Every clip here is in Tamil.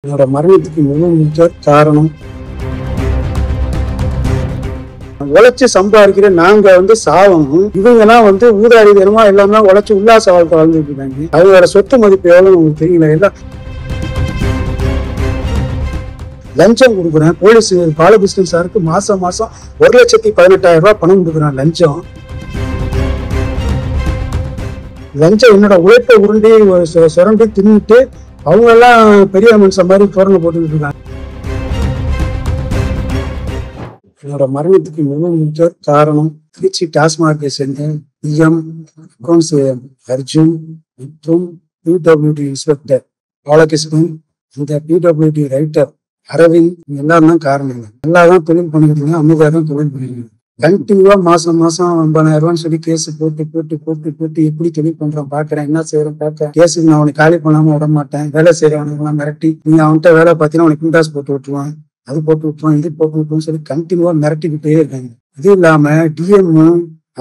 என்னோட மரணத்துக்கு முழு காரணம் உழைச்சு சம்பாதிக்கிற நாங்க சாவணும். இவங்க எல்லாம் ஊதாரி தினமா எல்லாமே உழைச்சு உல்லாச வாழ்க்கை வாழ்ந்துட்டு இருக்காங்க. அவங்களோட சொத்து மதிப்பு எவ்வளவு உங்களுக்கு தெரியல. எல்லாம் லஞ்சம் கொடுக்குறேன். போலீஸ் பாலகிருஷ்ணன் சாருக்கு மாசம் 1,18,000 ரூபாய் பணம் கொடுக்குறேன். லஞ்சம் என்னோட உழைப்பை உருண்டி சுரண்டி தின்னுட்டு அவங்க எல்லாம் பெரிய மனுஷன் மாதிரி தோரணை போட்டுக்கிட்டு இருக்காங்க. என்னோட மரணத்துக்கு முழு காரணம் திருச்சி டாஸ்மார்க்கை சேர்ந்த பிஎம் அக்கௌண்ட்ஸ் அர்ஜுன் மற்றும் பிடபிள்யூடி இன்ஸ்பெக்டர் பாலகிருஷ்ணன், இந்த பிடபிள்யூடி ரைட்டர் அரவிந்த் எல்லாம் தான் காரணம். எல்லாதான் தொழில் பண்ணிக்கிட்டு அமைதியாக தான் தொழில் பண்ணிக்கிட்டு கண்டினியூவா மாசம் 50,000 ரூபான்னு சொல்லி கேஸ் போட்டு எப்படி தொழில் பண்றோம் பாக்குறேன், என்ன செய்யறோம் பார்க்க. கேஸுக்கு நான் அவனை காலி பண்ணாம விட மாட்டேன். வேலை செய்யறவனுக்கு மிரட்டி நீங்க அவன்கிட்ட வேலை பார்த்தீங்கன்னா அவனுக்கு குண்டாஸ் போட்டு விட்டுருவான், அது போட்டு விட்டுருவான், இது போட்டு விட்டுருவோம் சொல்லி கண்டினியூவா மிரட்டிக்கிட்டே இருக்காங்க. இது இல்லாம டிஎம்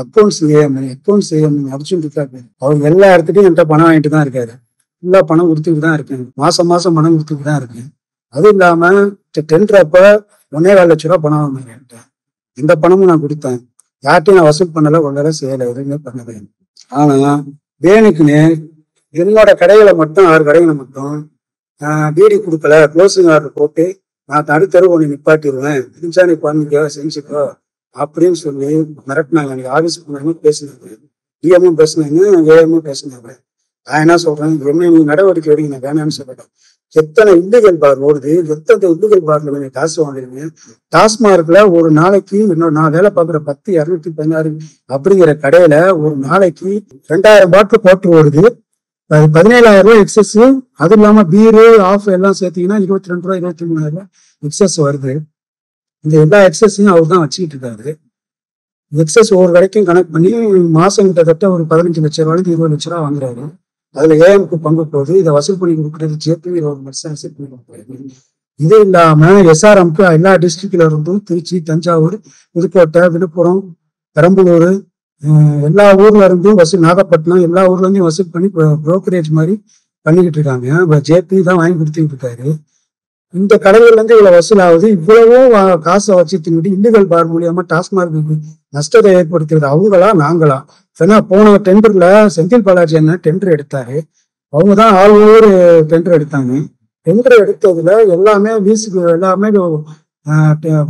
அக்கௌண்ட்ஸ் ஏஎம் அர்ஜுன் இருக்காரு. அவர் எல்லா இடத்துலையும் என்கிட்ட பணம் வாங்கிட்டு தான் இருக்காரு. ஃபுல்லா பணம் கொடுத்துட்டு தான் இருக்கேன். மாசம் பணம் கொடுத்துட்டு தான் இருக்கேன். அது இல்லாம டெண்டர் அப்ப 1,4 லட்சம் ரூபாய் பணம் வாங்கினேன். என்கிட்ட இந்த பணமும் நான் கொடுத்தேன். யார்ட்டையும் நான் வசூல் பண்ணல, ஒன்றரை செய்யலை, எதுவுமே பண்ணல. ஆனா வேணுக்குன்னு என்னோட கடைகளை மட்டும் 6 கடைகளை மட்டும் பீடி கொடுக்கல, க்ளோசிங் ஆர்டர் போட்டு நான் அடுத்தரு ஒன்று நிப்பாட்டிடுவேன், நிமிஷா நீ பண்ணிக்கோ செஞ்சுக்கோ அப்படின்னு சொல்லி மிரட்டினாங்க. எனக்கு ஆஃபீஸுக்கு முன்னாடி பேசினாங்க. டிஎம்மும் பேசினாங்க, ஏஎம்மும் பேசினாங்க. நான் என்ன சொல்றேன், என்ன நீ நடவடிக்கை எடுங்க, நான் வேணாம்னு சொல்லிட்டேன். எத்தனை இல்லீகல் பார் ஓடுது, எத்தனை இல்லீகல் பார்ல நீங்க காசு வாங்குறீங்க. டாஸ்மார்க்ல ஒரு நாளைக்கு நான் வேலை பார்க்குற 10,216 அப்படிங்கிற கடையில ஒரு நாளைக்கு 2,000 பாட்டில் போட்டு ஓடுது. 17,000 ரூபாய் எக்ஸஸ். அது இல்லாம பீரு ஆஃப் எல்லாம் சேர்த்தீங்கன்னா 22 ரூபாய் 23,000 ரூபாய் எக்ஸஸ் வருது. இந்த எல்லா எக்ஸஸையும் அவர் தான் வச்சுக்கிட்டு இருக்காரு. எக்ஸஸ் ஒவ்வொரு கடைக்கும் கணக்கு பண்ணி மாசம் கிட்டத்தட்ட ஒரு 15 லட்சம் ரூபாய்க்கு 20 லட்சம் ரூபாய் வாங்குறாரு. அதுல ஏஎம்க்கு பங்கு போகுது. இதை வசூல் பண்ணி கொடுக்குறது ஜேபி 1% வசூல் பண்ணி கொடுக்குறாரு. இது இல்லாம எஸ்ஆர்எம்க்கு எல்லா டிஸ்ட்ரிக்ட்ல இருந்தும் திருச்சி, தஞ்சாவூர், புதுக்கோட்டை, விழுப்புரம், பெரம்பலூர் எல்லா ஊர்ல இருந்தும் நாகப்பட்டினம் எல்லா ஊர்ல இருந்தும் வசூல் பண்ணி புரோக்கரேஜ் மாதிரி பண்ணிக்கிட்டு இருக்காங்க. ஜேபி தான் வாங்கி கொடுத்துக்கிட்டு இருக்காரு. இந்த கடைகள்ல இருந்து இவ்வளவு வசூல் ஆகுது. இவ்வளவோ காசை வச்சு தின்னுட்டு இல்லீகல் பார் மூலியமா டாஸ்மார்க்கு நஷ்டத்தை ஏற்படுத்துறது அவங்களா நாங்களா? ஏன்னா போன டெண்டர்ல செந்தில் பாலாஜி என்ன டெண்டர் எடுத்தாரு. அவங்கதான் ஆல் ஓவர் டெண்டர் எடுத்தாங்க. டெண்டர் எடுத்ததுல எல்லாமே வீசுக்கு எல்லாமே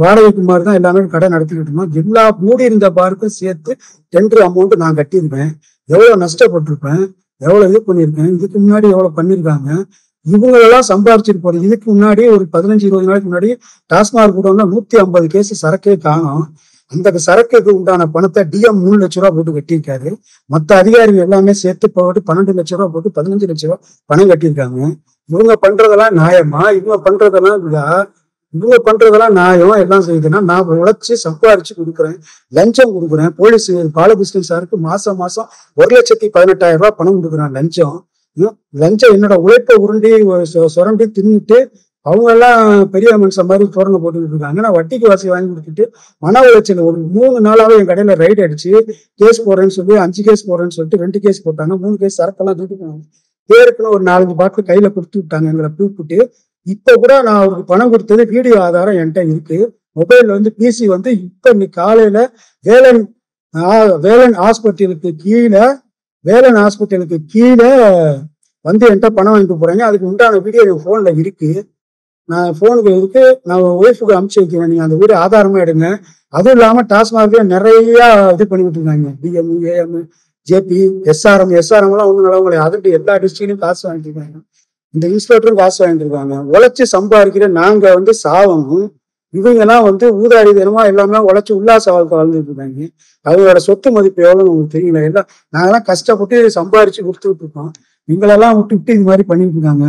வாடகைக்கு மாதிரி தான் எல்லாமே கடை நடத்திக்கிட்டு இருந்தோம். எல்லா மூடி இருந்த பாருக்கும் சேர்த்து டெண்டர் அமௌண்ட் நான் கட்டியிருப்பேன். எவ்வளவு நஷ்டப்பட்டிருப்பேன், எவ்வளவு இது பண்ணியிருக்கேன், இதுக்கு முன்னாடி எவ்வளவு பண்ணிருக்காங்க. இவங்களெல்லாம் சம்பாரிச்சிட்டு போறது. இதுக்கு முன்னாடி ஒரு 15-20 நாளைக்கு முன்னாடி டாஸ்மாக் கூட 150 கேஸ் சரக்கே காணும். அந்த சரக்குக்கு உண்டான பணத்தை டிஎம் 3 லட்சம் ரூபாய் போட்டு கட்டியிருக்காரு. மற்ற அதிகாரிகள் எல்லாமே சேர்த்து போட்டு 12 லட்சம் ரூபாய் போட்டு 15 லட்சம் ரூபாய் பணம் கட்டியிருக்காங்க. இவங்க பண்றதெல்லாம் நியாயமா? இவங்க பண்றதெல்லாம் நியாயம் எல்லாம் செய்யுதுன்னா, நான் உழைச்சு சம்பாரிச்சு கொடுக்குறேன், லஞ்சம் கொடுக்குறேன். போலீஸ் பாலகிருஷ்ணன் சாருக்கு மாசம் 1,18,000 ரூபாய் பணம் கொடுக்குறேன். லஞ்சம் என்னோட உழைப்பை உருண்டி சுரண்டி தின்னுட்டு அவங்க எல்லாம் பெரிய மனுஷன் மாதிரி தோரணை போட்டுக்கிட்டு இருக்காங்க. நான் வட்டிக்கு வாசி வாங்கி கொடுத்துட்டு மன உளைச்சல் ஒரு 3 நாளாவே என் கடையில ரைட் அடிச்சு கேஸ் போடுறேன்னு சொல்லி 5 கேஸ் போடுறேன்னு சொல்லிட்டு 2 கேஸ் போட்டாங்க. 3 கேஸ் சரக்கெல்லாம் தூக்கிட்டாங்க. பேருக்குன்னு ஒரு 4 பாட்டில் கையில கொடுத்து விட்டாங்க. எங்களை கூப்பிட்டு இப்ப கூட நான் அவருக்கு பணம் கொடுத்தது வீடியோ ஆதாரம் என்கிட்ட இருக்கு. மொபைல்ல பிசி இப்ப இன்னைக்கு காலையில வேலன் ஹாஸ்பிட்டலுக்கு கீழே என்கிட்ட பணம் வாங்கிட்டு போறாங்க. அதுக்கு உண்டான வீடியோ என் போன்ல இருக்கு. நான் போனுக்கு இருக்கு, நான் ஒய்ஃபுக்கு அனுப்பிச்சு வைக்கிறேன். நீங்க அந்த வீடியோ ஆதாரமா எடுங்க. அதுவும் இல்லாம டாஸ்மார்க்ல நிறைய இது பண்ணிட்டு இருக்காங்க. டிஎம், ஏஎம், ஜேபி, எஸ்ஆர்எம் எல்லாம் ஒண்ணு நல்லவங்களை அதற்கு எல்லா டிஸ்ட்ரிக்ட்லயும் காசு வாங்கிட்டு இருக்காங்க. இந்த இன்ஸ்பெக்டரும் காசு வாங்கிட்டு இருக்காங்க. உழைச்சு சம்பாதிக்கிற நாங்க சாவணும். இவங்க எல்லாம் ஊதாரி தினமா எல்லாமே உழைச்சு உல்லாச வாழ்க்கை வாழ்ந்துட்டு இருக்காங்க. அவங்களோட சொத்து மதிப்பு எவ்வளவு உங்களுக்கு தெரியல. எல்லாம் நாங்கெல்லாம் கஷ்டப்பட்டு சம்பாரிச்சு கொடுத்துட்டு இருக்கோம். இவங்களெல்லாம் விட்டு இது மாதிரி பண்ணிட்டு இருக்காங்க.